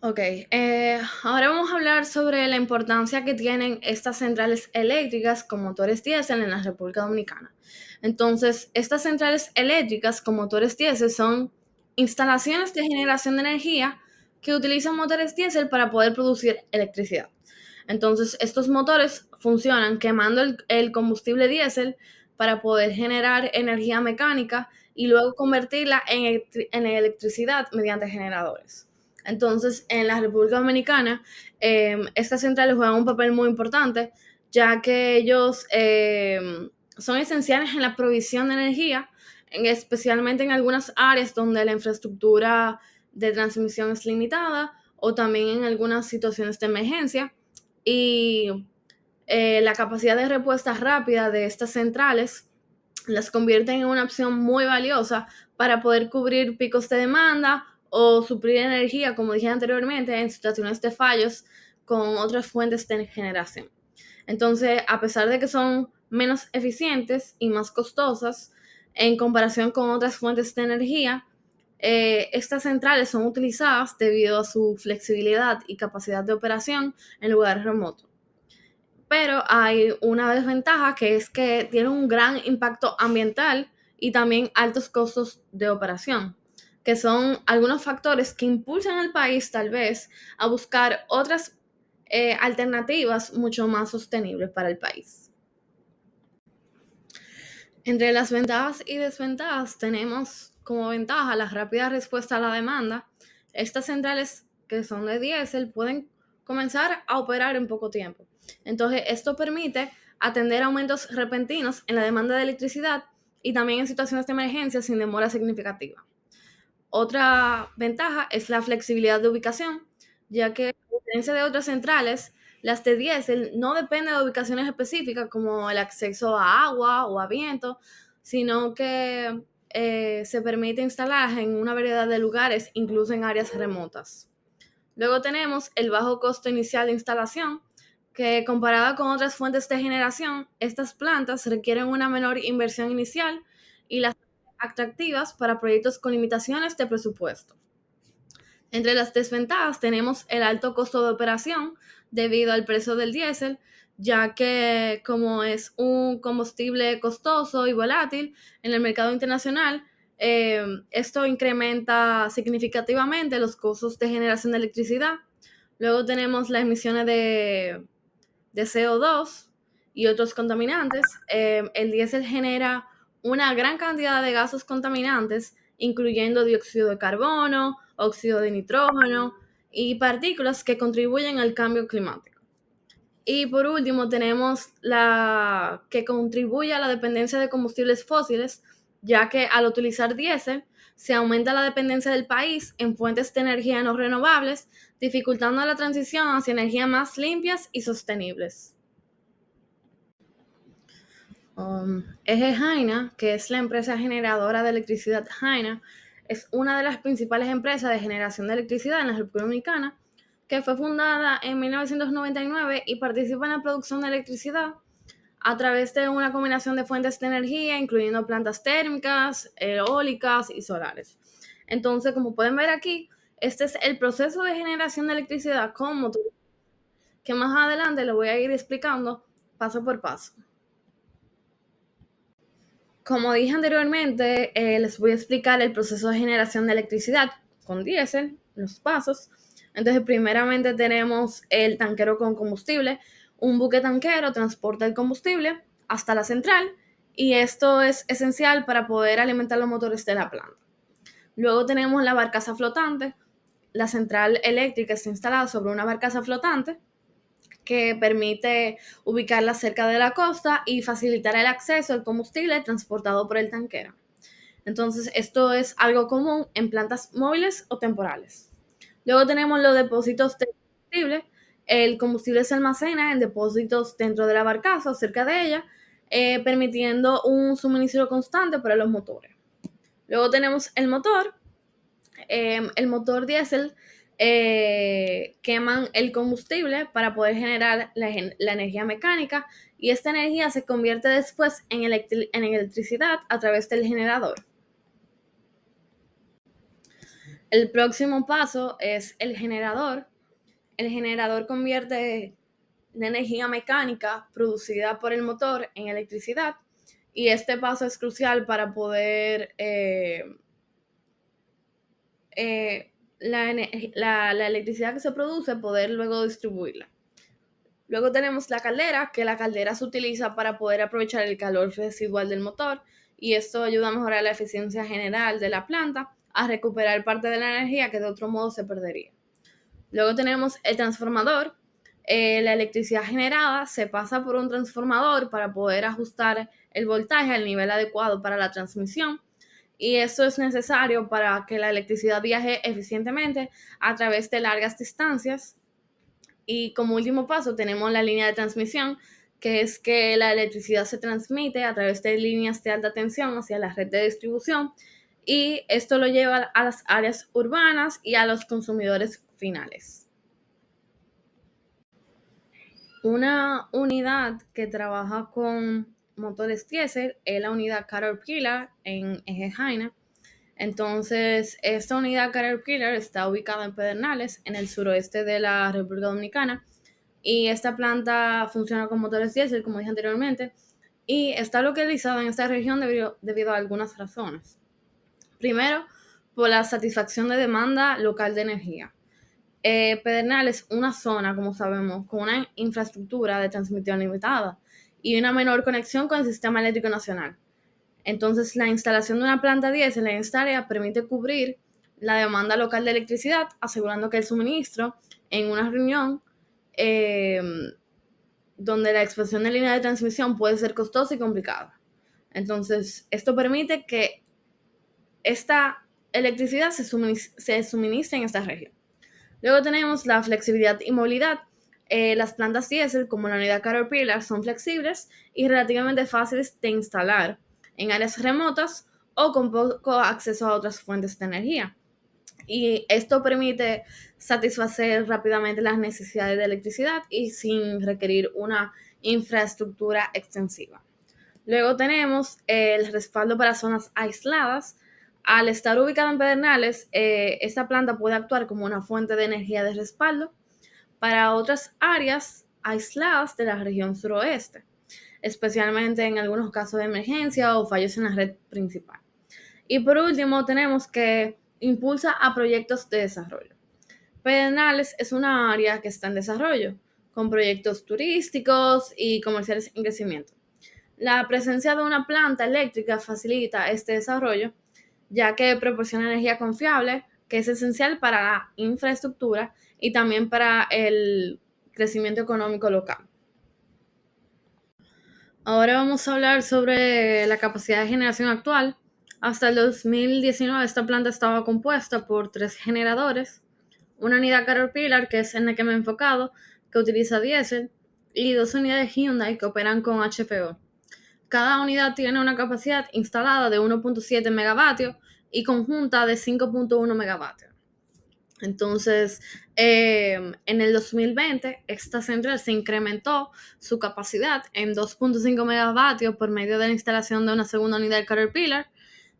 Ok, ahora vamos a hablar sobre la importancia que tienen estas centrales eléctricas con motores diésel en la República Dominicana. Entonces, estas centrales eléctricas con motores diésel son instalaciones de generación de energía que utilizan motores diésel para poder producir electricidad. Entonces, estos motores funcionan quemando el combustible diésel para poder generar energía mecánica y luego convertirla en electricidad mediante generadores. Entonces, en la República Dominicana, estas centrales juegan un papel muy importante, ya que ellos son esenciales en la provisión de energía, especialmente en algunas áreas donde la infraestructura de transmisión es limitada o también en algunas situaciones de emergencia. Y la capacidad de respuesta rápida de estas centrales las convierte en una opción muy valiosa para poder cubrir picos de demanda o suplir energía, como dije anteriormente, en situaciones de fallos con otras fuentes de generación. Entonces, a pesar de que son menos eficientes y más costosas en comparación con otras fuentes de energía, estas centrales son utilizadas debido a su flexibilidad y capacidad de operación en lugares remotos. Pero hay una desventaja que es que tiene un gran impacto ambiental y también altos costos de operación, que son algunos factores que impulsan al país tal vez a buscar otras alternativas mucho más sostenibles para el país. Entre las ventajas y desventajas tenemos como ventaja la rápida respuesta a la demanda. Estas centrales que son de diésel pueden comenzar a operar en poco tiempo. Entonces, esto permite atender aumentos repentinos en la demanda de electricidad y también en situaciones de emergencia sin demora significativa. Otra ventaja es la flexibilidad de ubicación, ya que a diferencia de otras centrales, las de diésel no dependen de ubicaciones específicas como el acceso a agua o a viento, sino que se permite instalarlas en una variedad de lugares, incluso en áreas remotas. Luego tenemos el bajo costo inicial de instalación, que comparada con otras fuentes de generación, estas plantas requieren una menor inversión inicial y las atractivas para proyectos con limitaciones de presupuesto. Entre las desventajas tenemos el alto costo de operación debido al precio del diésel, ya que como es un combustible costoso y volátil en el mercado internacional, esto incrementa significativamente los costos de generación de electricidad. Luego tenemos las emisiones de CO2 y otros contaminantes. El diésel genera una gran cantidad de gases contaminantes, incluyendo dióxido de carbono, óxido de nitrógeno y partículas que contribuyen al cambio climático. Y por último, tenemos la que contribuye a la dependencia de combustibles fósiles, ya que al utilizar diésel se aumenta la dependencia del país en fuentes de energía no renovables, dificultando la transición hacia energías más limpias y sostenibles. Eje Jaina, que es la empresa generadora de electricidad Jaina, es una de las principales empresas de generación de electricidad en la República Dominicana, que fue fundada en 1999 y participa en la producción de electricidad a través de una combinación de fuentes de energía, incluyendo plantas térmicas, eólicas y solares. Entonces, como pueden ver aquí, este es el proceso de generación de electricidad con motor, que más adelante lo voy a ir explicando paso por paso. Como dije anteriormente, les voy a explicar el proceso de generación de electricidad con diésel, los pasos. Entonces, primeramente tenemos el tanquero con combustible. Un buque tanquero transporta el combustible hasta la central y esto es esencial para poder alimentar los motores de la planta. Luego tenemos la barcaza flotante. La central eléctrica está instalada sobre una barcaza flotante que permite ubicarla cerca de la costa y facilitar el acceso al combustible transportado por el tanquero. Entonces, esto es algo común en plantas móviles o temporales. Luego tenemos los depósitos de combustible. El combustible se almacena en depósitos dentro de la barcaza o cerca de ella, permitiendo un suministro constante para los motores. Luego tenemos el motor diésel queman el combustible para poder generar la energía mecánica y esta energía se convierte después en electricidad a través del generador. El próximo paso es el generador. El generador convierte la energía mecánica producida por el motor en electricidad y este paso es crucial para poder la electricidad que se produce, poder luego distribuirla. Luego tenemos la caldera, que la caldera se utiliza para poder aprovechar el calor residual del motor y esto ayuda a mejorar la eficiencia general de la planta, a recuperar parte de la energía que de otro modo se perdería. Luego tenemos el transformador. La electricidad generada se pasa por un transformador para poder ajustar el voltaje al nivel adecuado para la transmisión y eso es necesario para que la electricidad viaje eficientemente a través de largas distancias. Y como último paso tenemos la línea de transmisión, que es que la electricidad se transmite a través de líneas de alta tensión hacia la red de distribución y esto lo lleva a las áreas urbanas y a los consumidores finales. Una unidad que trabaja con motores diésel es la unidad Caterpillar en Eje Jaina. Entonces, esta unidad Caterpillar está ubicada en Pedernales, en el suroeste de la República Dominicana, y esta planta funciona con motores diésel, como dije anteriormente, y está localizada en esta región debido a algunas razones. Primero, por la satisfacción de demanda local de energía. Pedernales es una zona, como sabemos, con una infraestructura de transmisión limitada y una menor conexión con el sistema eléctrico nacional. Entonces, la instalación de una planta diésel en esta área permite cubrir la demanda local de electricidad, asegurando que el suministro en una reunión eh, donde la expansión de línea de transmisión puede ser costosa y complicada. Entonces, esto permite que esta electricidad se suministre en esta región. Luego tenemos la flexibilidad y movilidad. Las plantas diésel, como la unidad Caterpillar, son flexibles y relativamente fáciles de instalar en áreas remotas o con poco acceso a otras fuentes de energía. Y esto permite satisfacer rápidamente las necesidades de electricidad y sin requerir una infraestructura extensiva. Luego tenemos el respaldo para zonas aisladas. Al estar ubicada en Pedernales, esta planta puede actuar como una fuente de energía de respaldo para otras áreas aisladas de la región suroeste, especialmente en algunos casos de emergencia o fallos en la red principal. Y por último, tenemos que impulsa a proyectos de desarrollo. Pedernales es una área que está en desarrollo, con proyectos turísticos y comerciales en crecimiento. La presencia de una planta eléctrica facilita este desarrollo, ya que proporciona energía confiable, que es esencial para la infraestructura y también para el crecimiento económico local. Ahora vamos a hablar sobre la capacidad de generación actual. Hasta el 2019 esta planta estaba compuesta por 3 generadores, una unidad Caterpillar, que es en la que me he enfocado, que utiliza diésel, y 2 unidades Hyundai que operan con HPO. Cada unidad tiene una capacidad instalada de 1.7 megavatios y conjunta de 5.1 megavatios. Entonces, en el 2020, esta central se incrementó su capacidad en 2.5 megavatios por medio de la instalación de una segunda unidad Caterpillar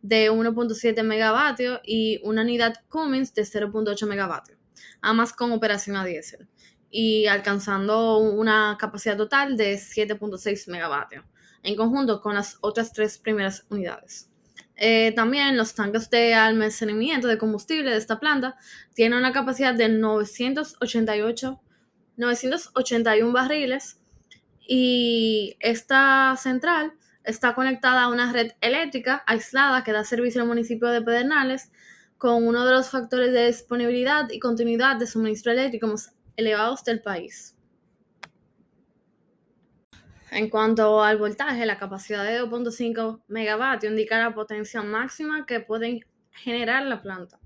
de 1.7 megavatios y una unidad Cummins de 0.8 megavatios, ambas con operación a diésel, y alcanzando una capacidad total de 7.6 megavatios, en conjunto con las otras 3 primeras unidades. También los tanques de almacenamiento de combustible de esta planta tienen una capacidad de 981 barriles y esta central está conectada a una red eléctrica aislada que da servicio al municipio de Pedernales con uno de los factores de disponibilidad y continuidad de suministro eléctrico más elevados del país. En cuanto al voltaje, la capacidad de 2.5 megavatios indica la potencia máxima que puede generar la planta.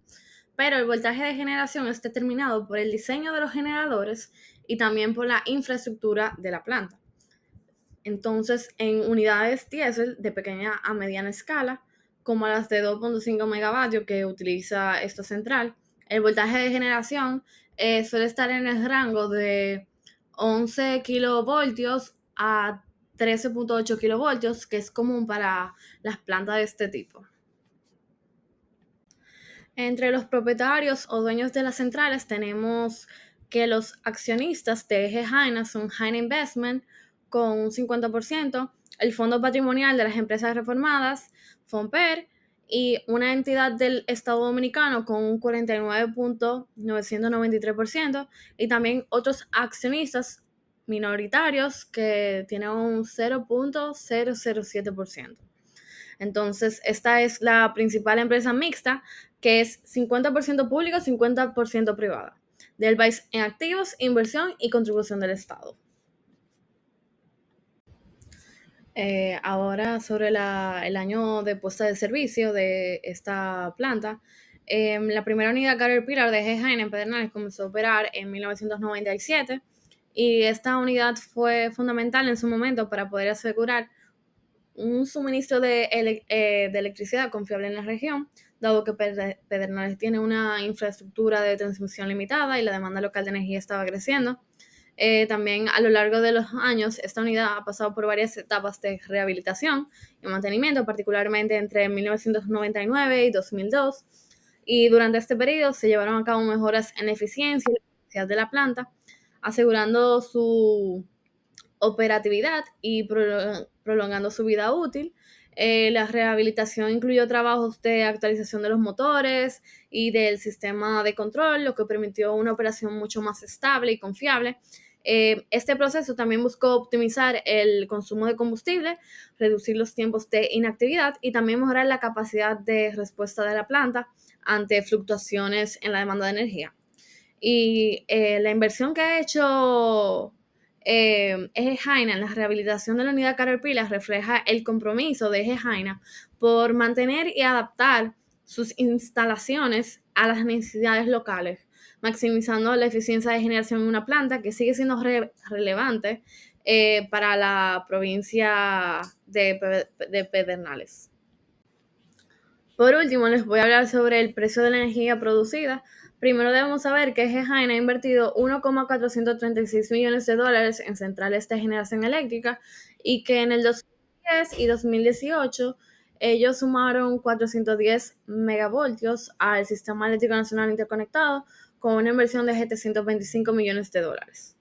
Pero el voltaje de generación es determinado por el diseño de los generadores y también por la infraestructura de la planta. Entonces, en unidades diésel de pequeña a mediana escala, como las de 2.5 megavatios que utiliza esta central, el voltaje de generación suele estar en el rango de 11 kilovoltios a 13.8 kilovoltios, que es común para las plantas de este tipo. Entre los propietarios o dueños de las centrales tenemos que los accionistas de Eje Jaina son Jaina Investment con un 50%, el Fondo Patrimonial de las Empresas Reformadas, FOMPER, y una entidad del Estado Dominicano con un 49.993%, y también otros accionistas minoritarios que tienen un 0.007%. Entonces, esta es la principal empresa mixta, que es 50% público, 50% privada, del país en activos, inversión y contribución del Estado. Ahora sobre el año de puesta de servicio de esta planta. La primera unidad Caterpillar de Jaina en Pedernales comenzó a operar en 1997 y esta unidad fue fundamental en su momento para poder asegurar un suministro de electricidad confiable en la región, dado que Pedernales tiene una infraestructura de transmisión limitada y la demanda local de energía estaba creciendo. También a lo largo de los años, esta unidad ha pasado por varias etapas de rehabilitación y mantenimiento, particularmente entre 1999 y 2002. Y durante este periodo se llevaron a cabo mejoras en la eficiencia y la eficacia de la planta, asegurando su operatividad y prolongando su vida útil. La rehabilitación incluyó trabajos de actualización de los motores y del sistema de control, lo que permitió una operación mucho más estable y confiable. Este proceso también buscó optimizar el consumo de combustible, reducir los tiempos de inactividad y también mejorar la capacidad de respuesta de la planta ante fluctuaciones en la demanda de energía. Y la inversión que ha hecho Eje Jaina en la rehabilitación de la unidad Caterpillar refleja el compromiso de Eje Jaina por mantener y adaptar sus instalaciones a las necesidades locales, maximizando la eficiencia de generación en una planta que sigue siendo relevante para la provincia de Pedernales. Por último, les voy a hablar sobre el precio de la energía producida. Primero debemos saber que Jaina ha invertido 1,436 millones de dólares en centrales de generación eléctrica y que en el 2010 y 2018 ellos sumaron 410 megavoltios al Sistema Eléctrico Nacional Interconectado con una inversión de 725 millones de dólares.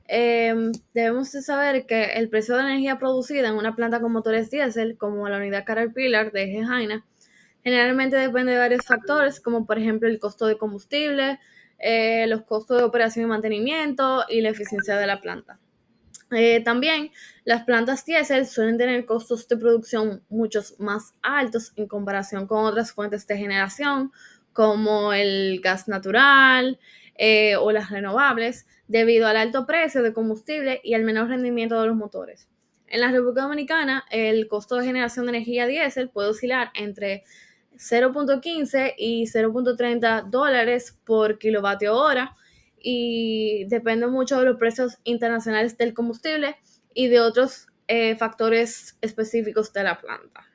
Debemos de saber que el precio de la energía producida en una planta con motores diésel, como la unidad Caterpillar de Jaina, generalmente depende de varios factores, como por ejemplo el costo de combustible, los costos de operación y mantenimiento y la eficiencia de la planta. También las plantas diésel suelen tener costos de producción muchos más altos en comparación con otras fuentes de generación, como el gas natural o las renovables, debido al alto precio de combustible y al menor rendimiento de los motores. En la República Dominicana, el costo de generación de energía diésel puede oscilar entre 0.15 y 0.30 dólares por kilovatio hora y depende mucho de los precios internacionales del combustible y de otros factores específicos de la planta.